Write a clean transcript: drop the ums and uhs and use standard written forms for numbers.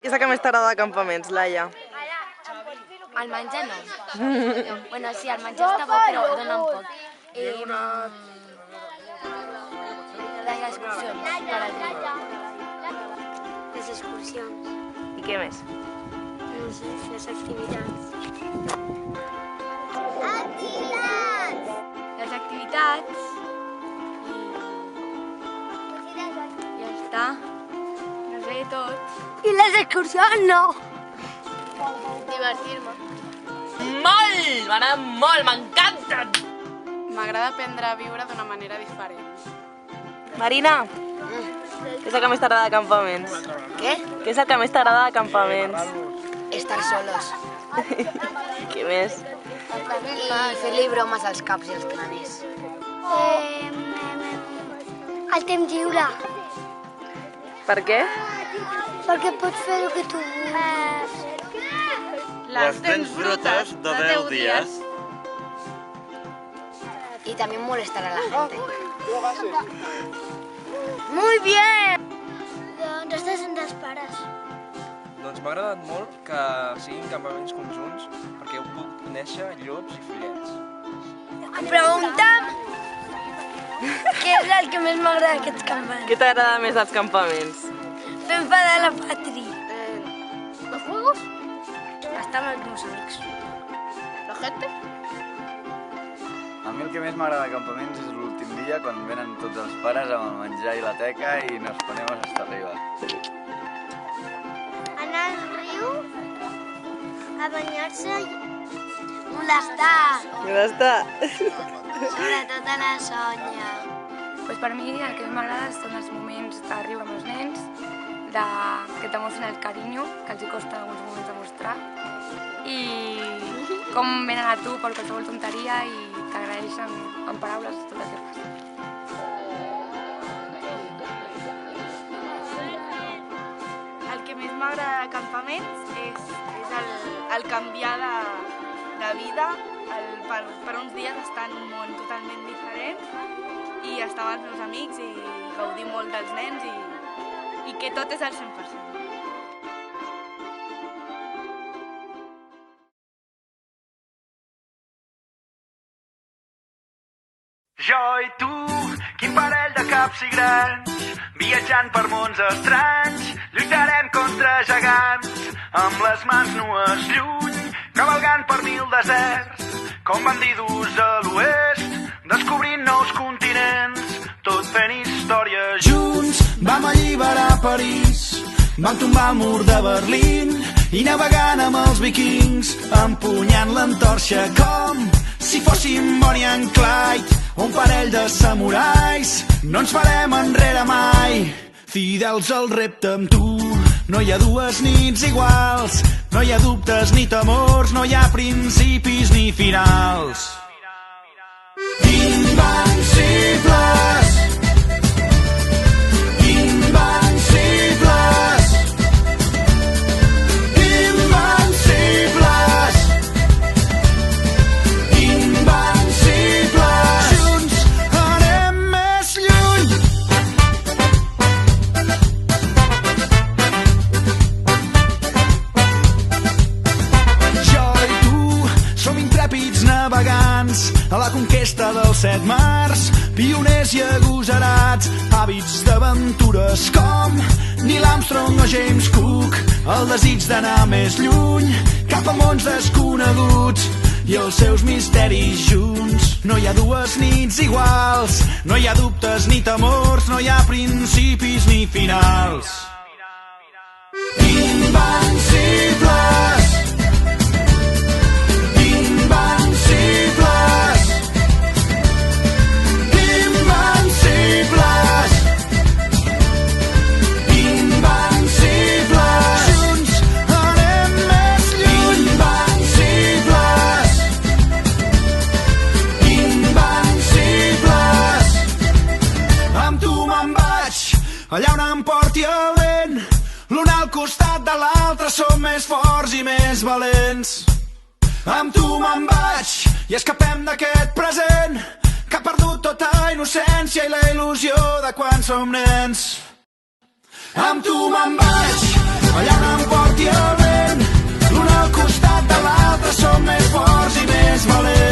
Què és el que més t'agrada de campaments, Laia? El menjar no. Bueno, sí, el menjar està bo, però dona un poc. Les excursions per al riu. Les excursions. I què més? No sé, les activitats. Les activitats. I ja està. No sé, tot. I les excursions no. Divertir-me. Molt! M'agrada molt, m'encanten! M'agrada aprendre a viure d'una manera diferent. Marina, què és el que més t'agrada de campaments? Què? Què és el que més t'agrada de campaments? Estar solos. Què més? I fer-li bromes als caps i als craners. El temps lliure. Per què? Perquè pots fer el que tu vulguis. Les dents brutes de 10 dies. Y también molestar a la gente. Muy bien! Doncs estàs en els pares. Doncs m'ha agradat molt que siguin campaments conjunts perquè heu pogut conèixer llops i follets. Pregunta'm què és el que més m'agrada d'aquests campaments. Què t'agrada més dels campaments? Fer enfadar la Patri. ¿Los juegos? Estar amb els meus amics. La gente? A mi el que més m'agrada de campaments és l'últim dia, quan venen tots els pares amb el menjar i la teca i nos ponemos hasta arriba. Anar al riu, a banyar-se i molestar. Molestar. Sobretot a la Sònia. Pues per mi el que més m'agrada són els moments de riure amb els nens, que t'emociona el carinyo, que els hi costa alguns moments demostrar, i com venen a tu per qualsevol tonteria i t'agraeixen amb paraules tot el que fas. El que més m'agrada de campaments és el canviar de vida, per uns dies estar en un món totalment diferent i estar amb els meus amics i gaudir molt dels nens i que tot és al 100%. Jo i tu, quin parell de caps i grans, viatjant per mons estranys, lluitarem contra gegants, amb les mans nues lluny, cavalgant per 1000 deserts, com bandidos a l'oest, descobrint nous continents, tot fent història junts. Vam alliberar París, vam tombar el mur de Berlín i navegant amb els vikings, empunyant l'antorxa com si fóssim Bonnie and Clyde, un parell de samurais. No ens farem enrere mai, fidels al repte amb tu. No hi ha dues nits iguals, no hi ha dubtes ni temors, no hi ha principis ni finals. Invencibles! Invencibles! Invencibles! Invencibles! Junts anem més lluny! Jo i tu som intrèpids navegants a la conquesta dels 7 mars, pioners i agosarats, hàbits d'aventures com Neil Armstrong o James Cook, el desig d'anar més lluny, cap a mons desconeguts i els seus misteris junts. No hi ha dues nits iguals, no hi ha dubtes ni temors, no hi ha principis ni finals. Invencibles! Invencibles! Invencibles! Invencibles! Junts anem més lluny! Invencibles! Invencibles! Amb tu me'n vaig, allà on em porti el vent, l'un al costat de l'altre som més forts i més valents. Amb tu me'n vaig i escapem d'aquest present que ha perdut tota innocència i la il·lusió de quan som nens. Amb tu me'n vaig, allà on em porti més valent.